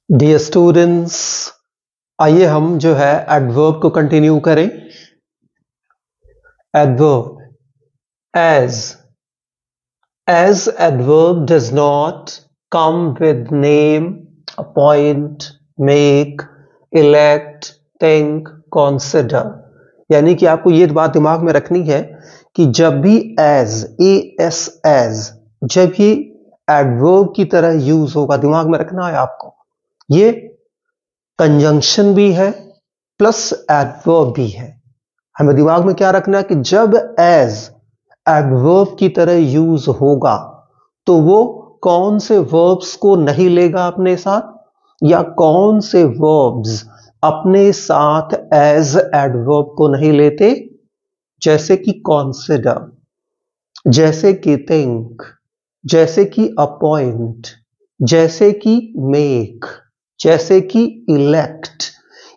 Dear students, आइए हम जो है एडवर्ब को कंटिन्यू करें। Adverb as adverb does not come with name, appoint, make, elect, think, consider। यानी कि आपको ये बात दिमाग में रखनी है कि जब भी as जब ये एडवर्ब की तरह यूज होगा, दिमाग में रखना है आपको, ये कंजंक्शन भी है प्लस एडवर्ब भी है। हमें दिमाग में क्या रखना है कि जब एज एडवर्ब की तरह यूज होगा तो वो कौन से वर्ब्स को नहीं लेगा अपने साथ, या कौन से वर्ब्स अपने साथ एज एडवर्ब को नहीं लेते, जैसे कि कॉन्सिडर, जैसे कि थिंक, जैसे कि अपॉइंट, जैसे कि मेक, जैसे कि इलेक्ट।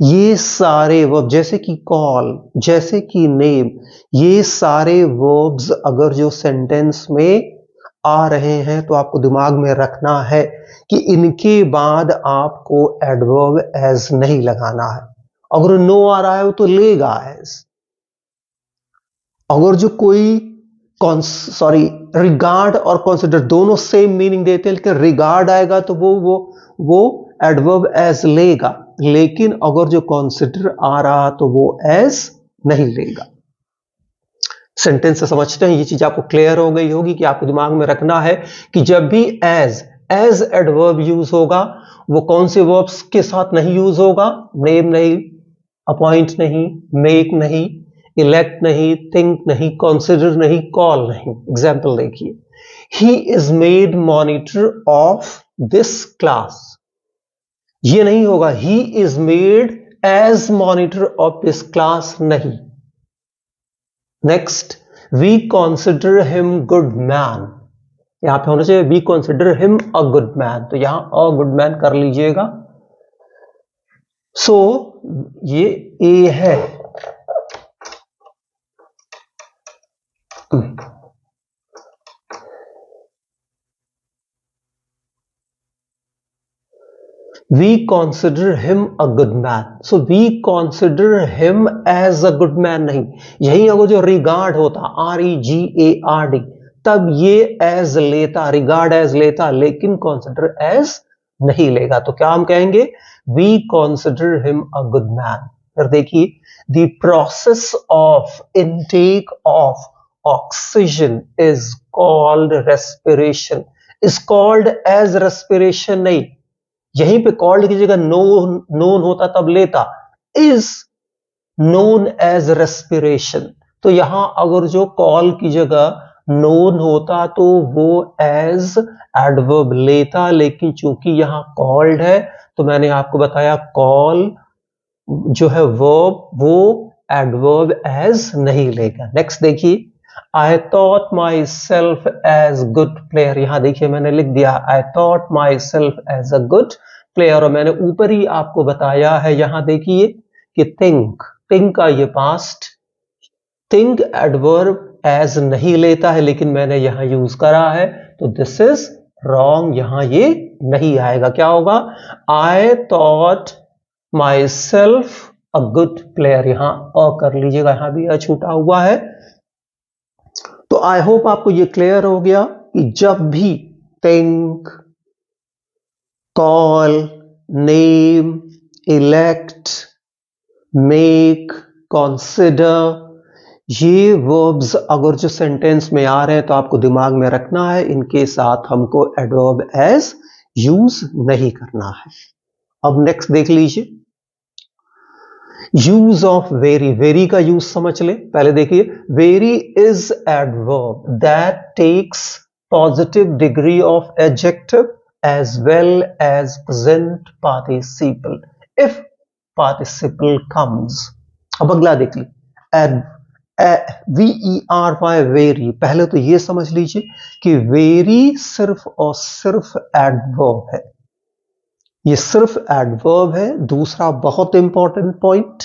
ये सारे वर्ब, जैसे कि कॉल, जैसे कि नेम, ये सारे वर्ब्स अगर जो सेंटेंस में आ रहे हैं तो आपको दिमाग में रखना है कि इनके बाद आपको एडवर्ब एज नहीं लगाना है। अगर नो आ रहा है तो लेगा एज। अगर जो कोई रिगार्ड और कंसिडर दोनों सेम मीनिंग देते हैं, लेकिन रिगार्ड आएगा तो वो एडवर्ब एज लेगा, लेकिन अगर जो कंसिडर आ रहा तो वो एज नहीं लेगा। सेंटेंस से समझते हैं, ये चीज आपको क्लियर हो गई होगी कि आपको दिमाग में रखना है कि जब भी एज एडवर्ब यूज होगा वो कौन से वर्ब्स के साथ नहीं यूज होगा। नेम नहीं, अपॉइंट नहीं, मेक नहीं, इलेक्ट नहीं, थिंक नहीं, कंसिडर नहीं, कॉल नहीं। एग्जाम्पल देखिए, he is made monitor of this class. ये नहीं होगा, he is made as monitor of this class नहीं। Next, we consider him good man. यहां पे होना चाहिए we consider him a good man, तो यहां अ गुड मैन कर लीजिएगा। सो ये ए है। We consider him a good man. So we consider him as a good man नहीं, यही अगर जो रिगार्ड होता REGARD तब ये एज लेता, रिगार्ड एज लेता, लेकिन कंसिडर एज नहीं लेगा। तो क्या हम कहेंगे, we consider him a good man। फिर देखिए, the process of intake of oxygen is called respiration। is called as respiration नहीं, यहीं पे कॉल्ड की जगह नोन होता तब लेता, इज नोन एज रेस्पिरेशन। तो यहां अगर जो कॉल की जगह नोन होता तो वो एज एडवर्ब लेता, लेकिन चूंकि यहां कॉल्ड है तो मैंने आपको बताया कॉल जो है वर्ब वो एडवर्ब एज नहीं लेगा। नेक्स्ट देखिए, I thought myself as good player। यहां देखिए मैंने लिख दिया I thought myself as a good player, और मैंने ऊपर ही आपको बताया है, यहां देखिए कि think का ये पास्ट, think एडवर्ब एज नहीं लेता है, लेकिन मैंने यहां यूज करा है, तो दिस इज रॉन्ग, यहां ये नहीं आएगा। क्या होगा, I thought myself a good player। यहां अ कर लीजिएगा, यहां भी अ छूटा हुआ है। तो आई होप आपको ये क्लियर हो गया कि जब भी think, call, name, elect, make, consider, ये वर्ब्स अगर जो सेंटेंस में आ रहे हैं तो आपको दिमाग में रखना है, इनके साथ हमको एडवर्ब एज यूज नहीं करना है। अब नेक्स्ट देख लीजिए, यूज ऑफ वेरी। वेरी का यूज समझ ले। पहले देखिए, very is adverb that takes positive degree of adjective as well as present participle if participle comes. अब अगला देख ली, VERY वेरी। पहले तो ये समझ लीजिए कि वेरी सिर्फ और सिर्फ एडवर्ब है, ये सिर्फ एडवर्ब है। दूसरा बहुत इंपॉर्टेंट पॉइंट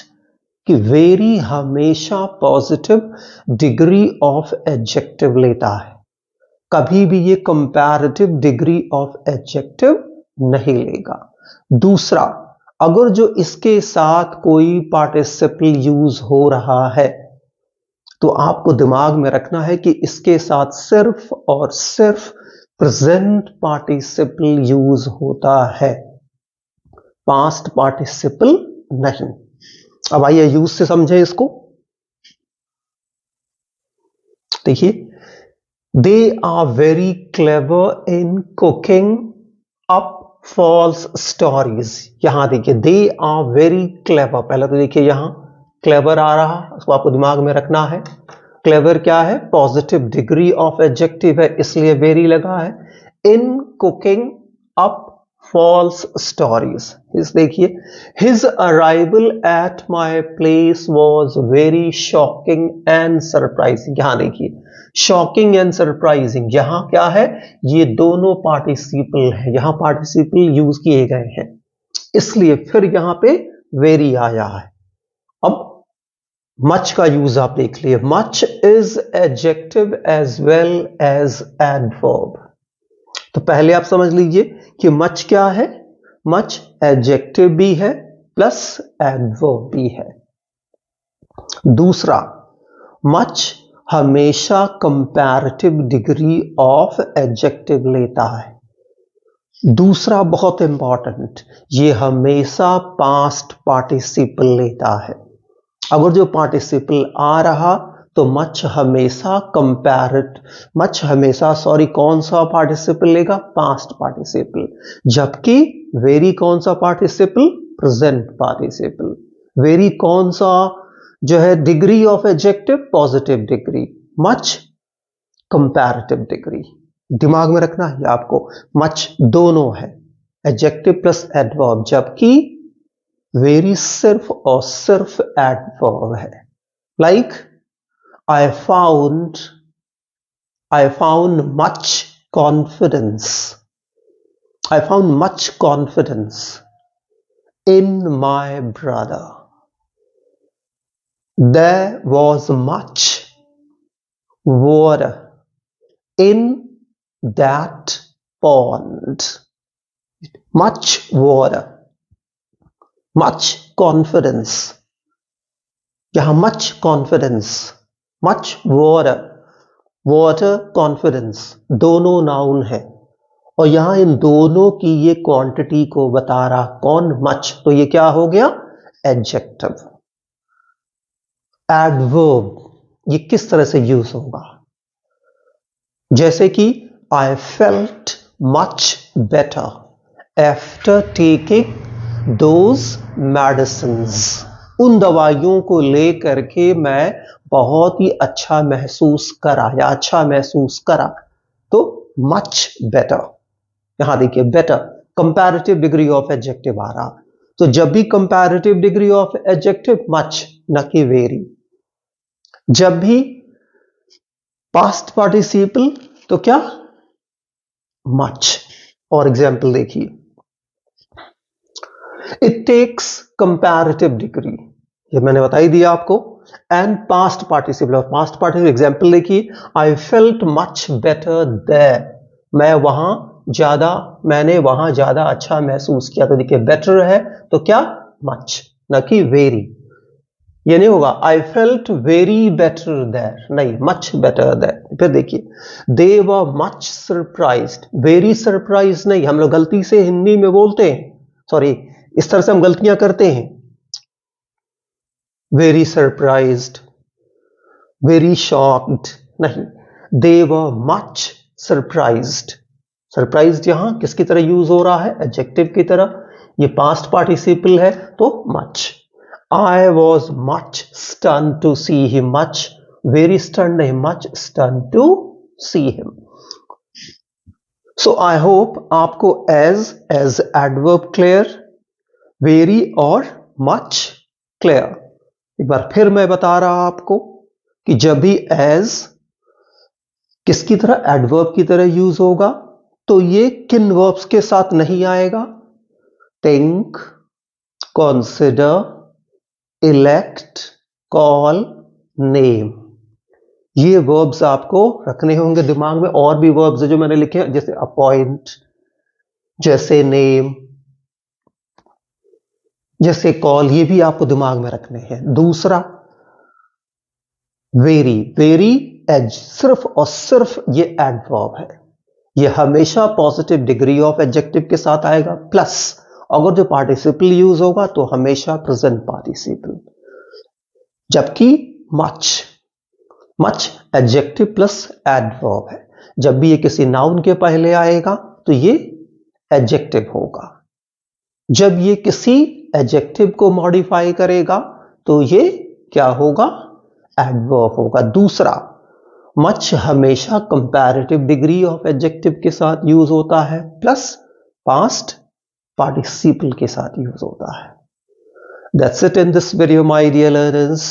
कि वेरी हमेशा पॉजिटिव डिग्री ऑफ एडजेक्टिव लेता है, कभी भी ये कंपैरेटिव डिग्री ऑफ एडजेक्टिव नहीं लेगा। दूसरा, अगर जो इसके साथ कोई पार्टिसिपल यूज हो रहा है तो आपको दिमाग में रखना है कि इसके साथ सिर्फ और सिर्फ प्रेजेंट पार्टिसिपल यूज होता है, पास्ट पार्टिसिपल नहीं। अब आइए यूज से समझें इसको। देखिए, they are very clever in cooking up false stories. यहां देखिए, दे आर वेरी क्लेवर, पहले तो देखिए यहां क्लेवर आ रहा, उसको आपको दिमाग में रखना है। क्लेवर क्या है? पॉजिटिव डिग्री ऑफ एडजेक्टिव है, इसलिए वेरी लगा है। In cooking up false stories, इस देखिए, his arrival at my place was very shocking and surprising. यहां देखिए, शॉकिंग एंड सरप्राइजिंग, यहां क्या है? ये दोनों पार्टिसिपल है, यहां पार्टिसिपल यूज किए गए हैं, इसलिए फिर यहां पे वेरी आया है। अब मच का यूज आप देख लिए, much is adjective as well as adverb. तो पहले आप समझ लीजिए कि मच क्या है? मच एडजेक्टिव भी है प्लस एडवर्ब भी है। दूसरा, मच हमेशा कंपैरेटिव डिग्री ऑफ एडजेक्टिव लेता है। दूसरा बहुत इंपॉर्टेंट, ये हमेशा पास्ट पार्टिसिपल लेता है। अगर जो पार्टिसिपल आ रहा तो मच हमेशा कौन सा पार्टिसिपल लेगा? Past participle. जबकि वेरी कौन सा पार्टिसिपल? Present participle. वेरी कौन सा जो है degree of adjective? Positive degree. Much comparative degree. दिमाग में रखना है आपको, मच दोनों है, एडजेक्टिव प्लस एडवर्ब, जबकि वेरी सिर्फ और सिर्फ एडवर्ब है। Like I found much confidence. I found much confidence in my brother. There was much water in that pond. Much water, much confidence. यहां much confidence, much water, water confidence दोनों noun है, और यहां इन दोनों की ये quantity को बता रहा कौन? मच। तो ये क्या हो गया? एडजेक्टिव। एडवर्ब ये किस तरह से यूज होगा? जैसे कि आई felt much better after taking those medicines. उन दवाइयों को लेकर के मैं बहुत ही अच्छा महसूस करा या अच्छा महसूस करा। तो मच बेटर, यहां देखिए better comparative degree of adjective आ रहा, तो जब भी comparative degree of adjective much, न कि वेरी। जब भी पास्ट पार्टिसिपल तो क्या? मच। और एग्जाम्पल देखिए, इट टेक्स कंपैरेटिव डिग्री, ये मैंने बता ही दिया आपको। एंड पास्ट पार्टिसिपल, और पास्ट पार्टिसिपल एग्जाम्पल देखिए, I felt much better there, मैंने वहां ज्यादा अच्छा महसूस किया। तो देखिए बेटर है तो क्या? मच, न कि वेरी। ये नहीं होगा I felt very better there, नहीं, मच बेटर देयर। फिर देखिए, they were much surprised, very surprise नहीं, हम लोग गलती से हिंदी में बोलते हैं, सॉरी इस तरह से हम गलतियां करते हैं, वेरी सरप्राइज्ड, वेरी शॉक्ड नहीं, दे वर मच सरप्राइज्ड। सरप्राइज्ड यहां किसकी तरह यूज हो रहा है? एडजेक्टिव की तरह। ये पास्ट पार्टिसिपल है तो much. I was much stun to see him, much very stun नहीं, much stun to see him. So I hope आपको एज एडवर्ब क्लियर, वेरी और मच क्लियर। एक बार फिर मैं बता रहा आपको कि जब भी एज किसकी तरह? एडवर्ब की तरह यूज होगा, तो ये किन वर्ब्स के साथ नहीं आएगा? Think, consider, elect, call, name. ये वर्ब्स आपको रखने होंगे दिमाग में। और भी वर्ब्स जो मैंने लिखे हैं, जैसे अपॉइंट, जैसे नेम, जैसे कॉल, ये भी आपको दिमाग में रखने हैं। दूसरा वेरी, वेरी एज, सिर्फ और सिर्फ ये एडवर्ब है, ये हमेशा पॉजिटिव डिग्री ऑफ एडजेक्टिव के साथ आएगा, प्लस अगर जो पार्टिसिपल यूज होगा तो हमेशा प्रेजेंट पार्टिसिपल। जबकि much, much adjective plus adverb है, जब भी ये किसी नाउन के पहले आएगा तो ये एडजेक्टिव होगा, जब ये किसी एडजेक्टिव को मॉडिफाई करेगा तो ये क्या होगा, एडवर्ब होगा। दूसरा, मच हमेशा कंपैरेटिव डिग्री ऑफ एडजेक्टिव के साथ यूज होता है, प्लस पास्ट पार्टिसिपल के साथ यूज होता है। That's it in this video, my dear learners.